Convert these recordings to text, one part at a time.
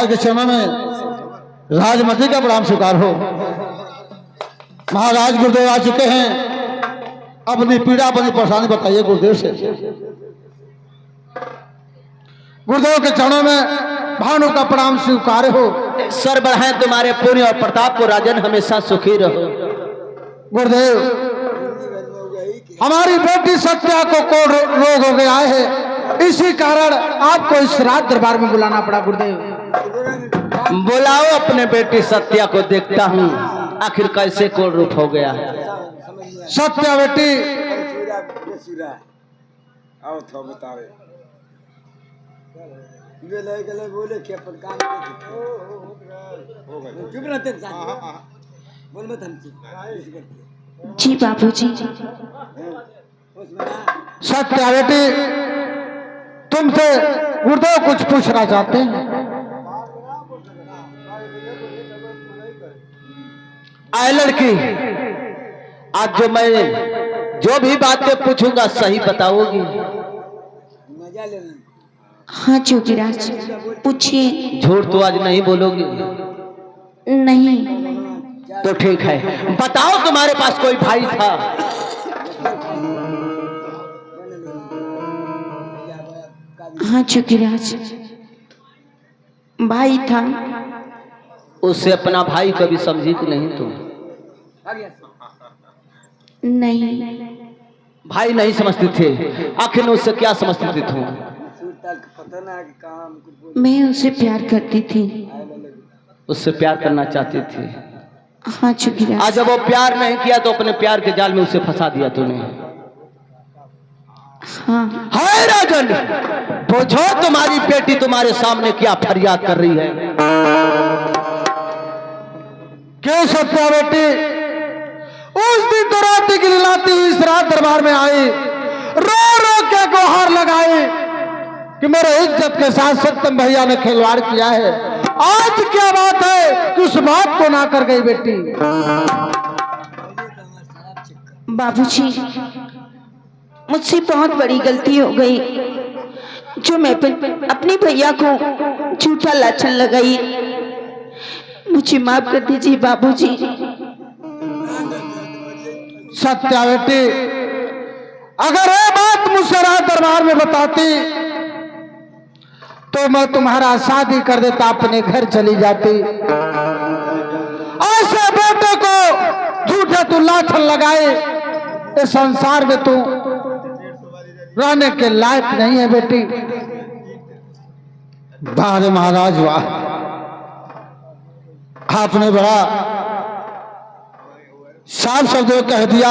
महाराज के चरणों में राजमती का प्रणाम स्वीकार हो। महाराज गुरुदेव आ चुके हैं, अपनी पीड़ा अपनी परेशानी बताइए गुरुदेव से। गुरुदेव के चरणों में भानु का प्रणाम स्वीकार हो। सर बढ़ाए तुम्हारे पुण्य और प्रताप को राजन, हमेशा सुखी रहो। गुरुदेव, हमारी बेटी सत्या को कोढ़ रोग हो गया है, इसी कारण आपको इस रात दरबार में बुलाना पड़ा। गुरुदेव, बुलाओ अपने बेटी सत्या को, देखता हूँ आखिर कैसे कोढ़ रूप हो गया। सत्या बेटी, आओ तो बतावे गले बोले कि अपन काम चुप रहते बोल मत हम जी बाबूजी। सत्या बेटी, तुमसे गुरुदेव कुछ पूछना चाहते हैं। आए लड़की, आज जो भी बातें पूछूंगा सही बताओगी? मजा लेना। हाँ जोगीराज, पूछिए। झूठ तो आज नहीं बोलोगी? नहीं। तो ठीक है, बताओ तुम्हारे पास कोई भाई था? हाँ जोगीराज, भाई था। उससे अपना भाई कभी समझी कि नहीं तुम? नहीं। भाई नहीं समझते थे, आखिर उससे क्या समझती थी तुम? मैं उसे प्यार करती थी। उससे प्यार करना चाहती थी? हाँ जोगीराज। आज जब वो प्यार नहीं किया तो अपने प्यार के जाल में उसे फंसा दिया तूने। हाँ। हाय राजन, पूछो तुम्हारी बेटी तुम्हारे सामने क्या फरियाद कर रही है? क्यों सत्या बेटी, उस दिन तो राती की लाती हुई इस रात दरबार में आई, रो रो के गुहार लगाई कि मेरे इज्जत के साथ सत्यम भैया ने खिलवाड़ किया है। आज क्या बात है कि उस बात को ना कर गई बेटी? बाबूजी, मुझसे बहुत बड़ी गलती हो गई जो मैं अपने भैया को झूठा लाछन लगाई। मुझे माफ कर दीजिए बाबूजी। सत्या बेटी, अगर ये बात मुझसे रात दरबार में बताती तो मैं तुम्हारा शादी कर देता, अपने घर चली जाती। ऐसे बेटे को झूठे तू लाछन लगाए, इस संसार में तू रहने के लायक नहीं है बेटी। वाह रे महाराज वाह, आपने बड़ा साफ शब्दों में कह दिया।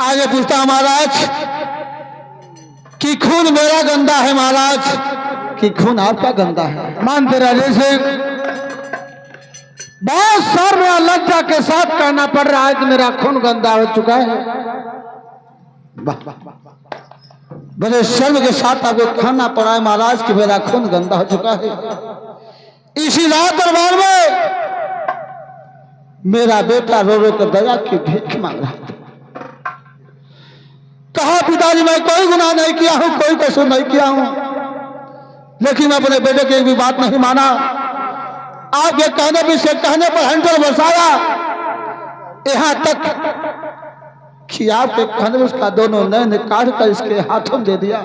आगे पूछता महाराज कि खून मेरा गंदा है महाराज, कि खून आपका गंदा है? मानते राजे सिंह, बहुत शर्म और लज्जा के साथ कहना पड़ रहा है कि मेरा खून गंदा हो चुका है। बड़े शर्म के साथ आपको कहना पड़ा है महाराज कि मेरा खून गंदा हो चुका है। इसी रात दरबार में मेरा बेटा रो रो कर दया की भीख मांग रहा था। कहा पिताजी मैं कोई गुनाह नहीं किया हूं, कोई कसूर नहीं किया हूं, लेकिन मैं अपने बेटे की एक भी बात नहीं माना। आपके कहने भी से कहने पर हैंडल बसाया, यहां तक कि आपके कहने में उसका दोनों नैन काट कर इसके हाथों में दे दिया।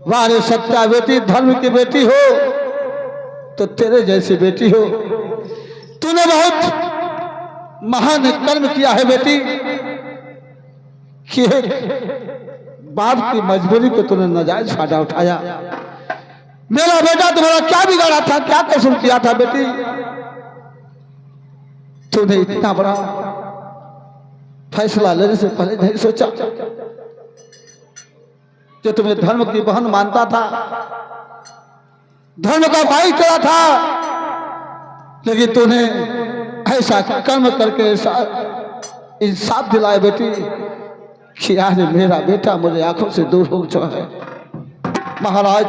वाह रे सत्या बेटी, धर्म की बेटी हो तो तेरे जैसी बेटी हो। तूने बहुत महान कर्म किया है बेटी कि बाप की मजबूरी को तूने नाजायज फायदा उठाया। मेरा बेटा तुम्हारा क्या बिगाड़ा था, क्या कसूर किया था बेटी? तूने इतना बड़ा फैसला लेने से पहले नहीं सोचा? जो तुम्हें धर्म की बहन मानता था, धर्म का भाई तेरा था, लेकिन तूने ऐसा कर्म करके ऐसा इंसाफ दिलाया बेटी कि आज मेरा बेटा मेरे आंखों से दूर हो चुका है। महाराज,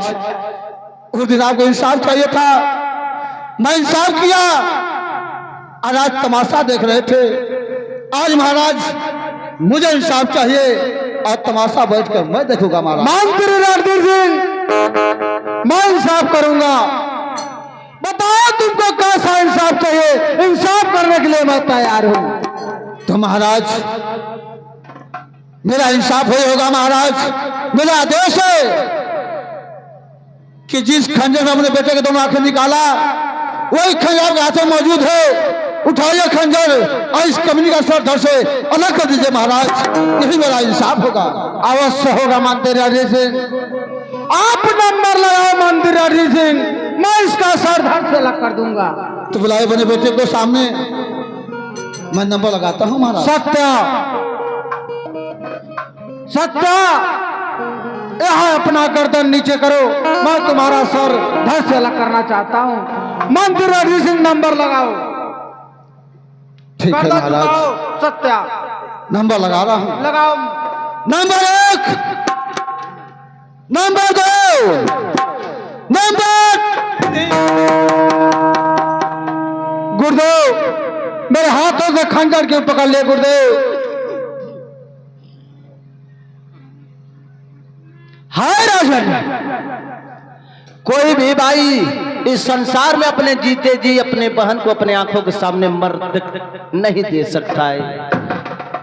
उस दिन आपको इंसाफ चाहिए था, मैं इंसाफ किया और आज तमाशा देख रहे थे। आज महाराज मुझे इंसाफ चाहिए और तमाशा बैठकर मैं देखूंगा महाराज। मान तेरे रणधीर सिंह, मैं इंसाफ करूंगा। बताओ तुमको कैसा इंसाफ चाहिए? इंसाफ करने के लिए मैं तैयार हूं। तो महाराज मेरा इंसाफ वही होगा महाराज। मेरा आदेश है कि जिस खंजर में अपने बेटे के दोनों आंखें निकाला वही खंजर आपके हाथों मौजूद है। उठाइए खंजर और इस कमीनी का सर धड़ से अलग कर दीजिए महाराज। यही मेरा इंसाफ होगा। अवश्य होगा मंदिर हरि सिंह। आप नंबर लगाओ मंदिर हरि सिंह, मैं इसका सर धड़ से अलग कर दूंगा। तो बुलाए बने बेटे को सामने, मैं नंबर लगाता हूँ महाराज। सत्या सत्या यहाँ अपना गर्दन नीचे करो, मैं तुम्हारा सर धड़ से अलग करना चाहता हूँ। मंदिर हरि सिंह नंबर लगाओ। ठीक है महाराज। सत्या नंबर लगा रहा हूँ। लगाओ। Number 1, number 2, number 3। गुरुदेव मेरे हाथों से खंजर क्यों पकड़ लिए गुरुदेव? हाय राजन, कोई भी भाई इस संसार में अपने जीते जी अपने बहन को अपने आंखों के सामने मर्द नहीं दे सकता है।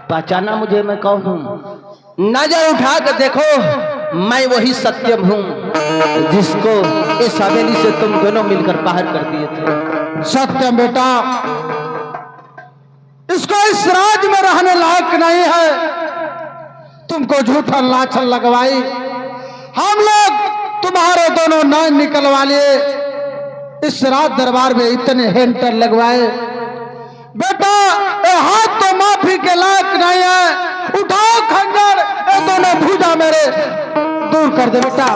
पहचाना मुझे मैं कौन हूं? नजर उठा कर देखो, मैं वही सत्यम हूं जिसको इस हवेली से तुम दोनों मिलकर बाहर कर दिए थे। सत्यम बेटा, इसको इस राज में रहने लायक नहीं है। तुमको झूठा लाछन लगवाई, हम लोग तुम्हारे दोनों नाम निकलवा लिए, इस रात दरबार में इतने हेंटर लगवाए। बेटा ये हाथ तो माफी के लायक नहीं है। उठाओ खंजर, ये दोनों भुजा मेरे दूर कर दे बेटा।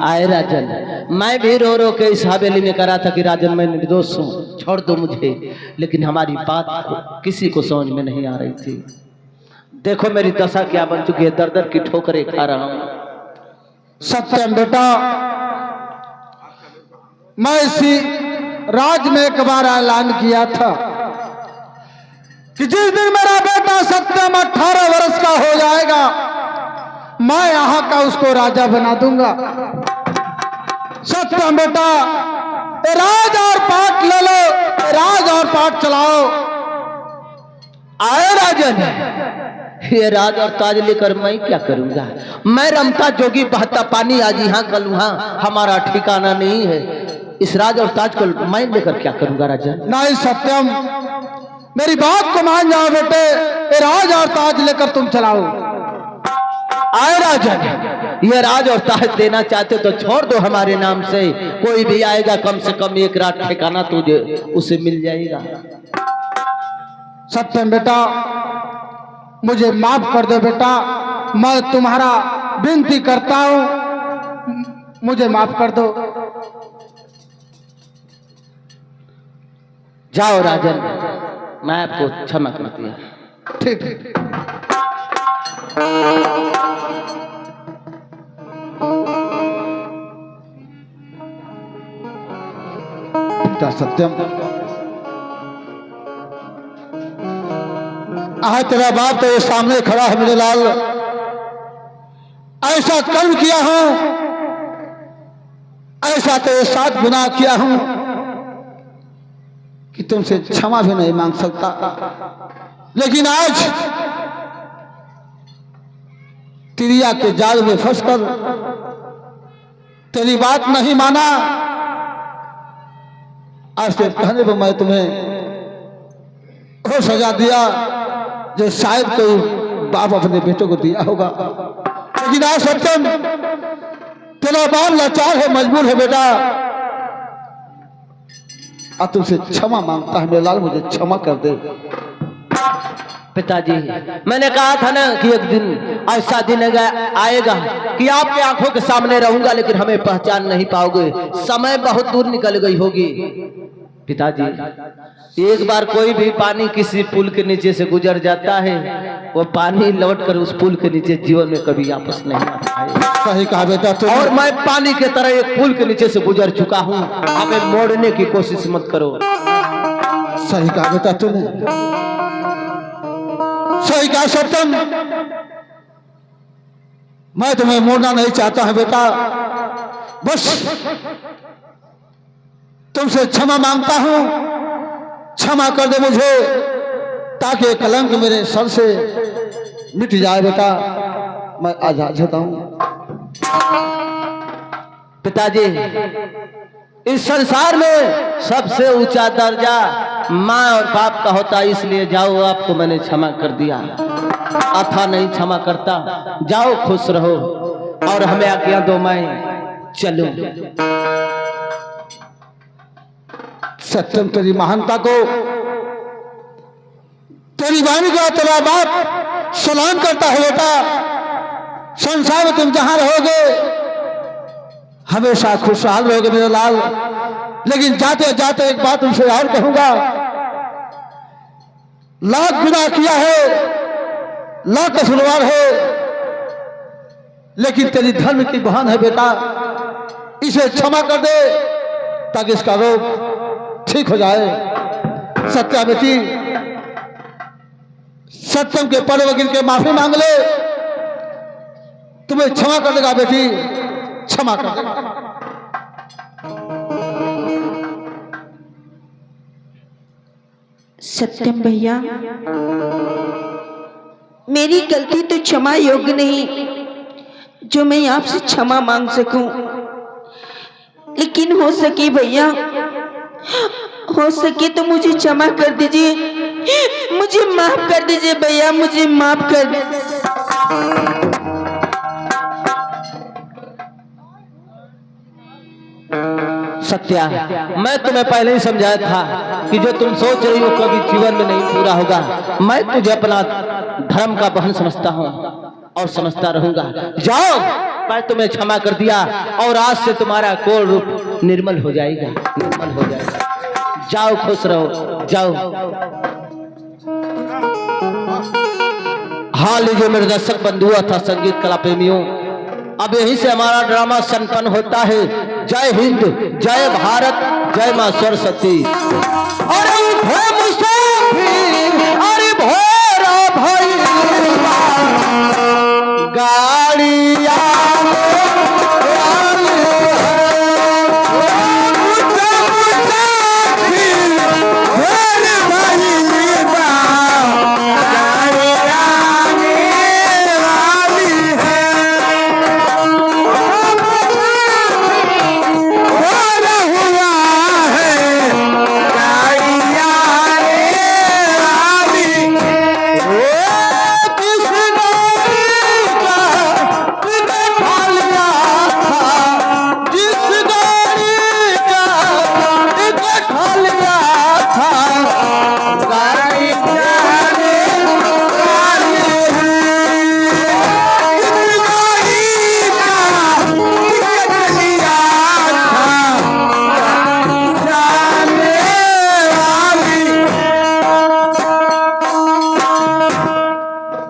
आए राजन, मैं भी रो रो के इस हवेली में करा था कि राजन मैं निर्दोष हूँ, छोड़ दो मुझे, लेकिन हमारी बात किसी को समझ में नहीं आ रही थी। देखो मेरी दशा क्या बन चुकी है, दर दर की ठोकरें खा रहा हूं। सत्यम बेटा, मैं इसी राज में एक बार ऐलान किया था कि जिस दिन मेरा बेटा सत्यम 18 वर्ष का हो जाएगा, मैं यहां का उसको राजा बना दूंगा। सत्यम बेटा, राज और पाठ ले लो, राज और पाठ चलाओ। आए राजन, ये राज और ताज लेकर मैं क्या करूंगा? मैं रमता जोगी बहता पानी, आज यहाँ कल वहां, हमारा ठिकाना नहीं है। इस राज और ताज को मैं लेकर क्या करूंगा राजन? नहीं सत्यम, मेरी बात को मान जाओ बेटे, ये राज और ताज लेकर तुम चलाओ। आए राजन, ये राज और ताज देना चाहते तो छोड़ दो हमारे नाम से। कोई भी आएगा कम से कम एक रात ठिकाना तुझे उसे मिल जाएगा। सत्यम बेटा, मुझे माफ कर दो बेटा, मैं तुम्हारा विनती करता हूं, मुझे माफ कर दो। जाओ राजन, मैं आपको क्षमा कर दिया। ठीक बेटा सत्यम, आज तेरा बाप तो ये सामने खड़ा है मेरे लाल। ऐसा कर्म किया हूं, ऐसा तेरे साथ गुनाह किया हूं कि तुमसे क्षमा भी नहीं मांग सकता। लेकिन आज तिरिया के जाल में फंसकर तेरी बात नहीं माना, आज से कहने पर मैं तुम्हें वो सजा दिया जो शायद कोई बाप अपने बेटों को दिया होगा। लेकिन आज सत्यम, तेरा बाप लाचार है, मजबूर है बेटा, और तुमसे क्षमा मांगता है मेरे लाल, मुझे क्षमा कर दे। पिताजी, मैंने कहा था ना कि एक दिन ऐसा दिन आएगा कि आपके आंखों के सामने रहूंगा, लेकिन हमें पहचान नहीं पाओगे। समय बहुत दूर निकल गई होगी। पिताजी, एक बार कोई भी पानी किसी पुल के नीचे से गुजर जाता है, वो पानी लौटकर उस पुल के नीचे जीवन में कभी वापस नहीं आता है। सही कहा बेटा तुम। और मैं पानी के तरह एक पुल के नीचे से गुजर चुका हूँ, हमें मोड़ने की कोशिश मत करो। सही कहा बेटा तूने, सही कहा सत्यम। मैं तुम्हें मोड़ना नहीं चाहता हूं बेटा, बस तुमसे क्षमा मांगता हूं, क्षमा कर दे मुझे, ताकि कलंक मेरे सर से मिट जाए बेटा, मैं आजाद होता हूं। पिताजी, इस संसार में सबसे ऊंचा दर्जा माँ और बाप का होता है, इसलिए जाओ, आपको मैंने क्षमा कर दिया, अथा नहीं क्षमा करता। जाओ, खुश रहो और हमें आज्ञा दो, मैं चलूं। सत्यम तेरी महानता को, तेरी वाणी का तेरा बाप सलाम करता है बेटा। संसार में तुम जहां रहोगे हमेशा खुशहाल रहोगे मेरे लाल। लेकिन जाते जाते एक बात तुमसे और कहूंगा, लाख गुनाह किया है, लाख कसूरवार है, लेकिन तेरी धर्म की बहन है बेटा, इसे क्षमा कर दे ताकि इसका रोग ठीक हो जाए। सत्या बेटी, सत्यम के पड़े वकील के माफी मांग ले, तुम्हें क्षमा कर देगा बेटी, क्षमा कर देगा। सत्यम भैया, मेरी गलती तो क्षमा योग्य नहीं जो मैं आपसे क्षमा मांग सकूं, लेकिन हो सके भैया, हो सके तो मुझे क्षमा कर दीजिए, मुझे माफ कर दीजिए भैया, मुझे माफ कर दीजिए। सत्या, मैं तुम्हें पहले ही समझाया था कि जो तुम सोच रही हो कभी जीवन में नहीं पूरा होगा। मैं तुझे अपना धर्म का बहन समझता हूँ और समझता रहूंगा। जाओ, मैं तुम्हें क्षमा कर दिया और आज से तुम्हारा कोल रूप निर्मल हो जाएगा, निर्मल हो जाएगा। जाओ, खुश रहो, जाओ। हाँ लीजिए मेरे दर्शक बंधु तथा संगीत कला प्रेमियों, अब यहीं से हमारा ड्रामा संपन्न होता है। जय हिंद, जय भारत, जय मां सरस्वती। और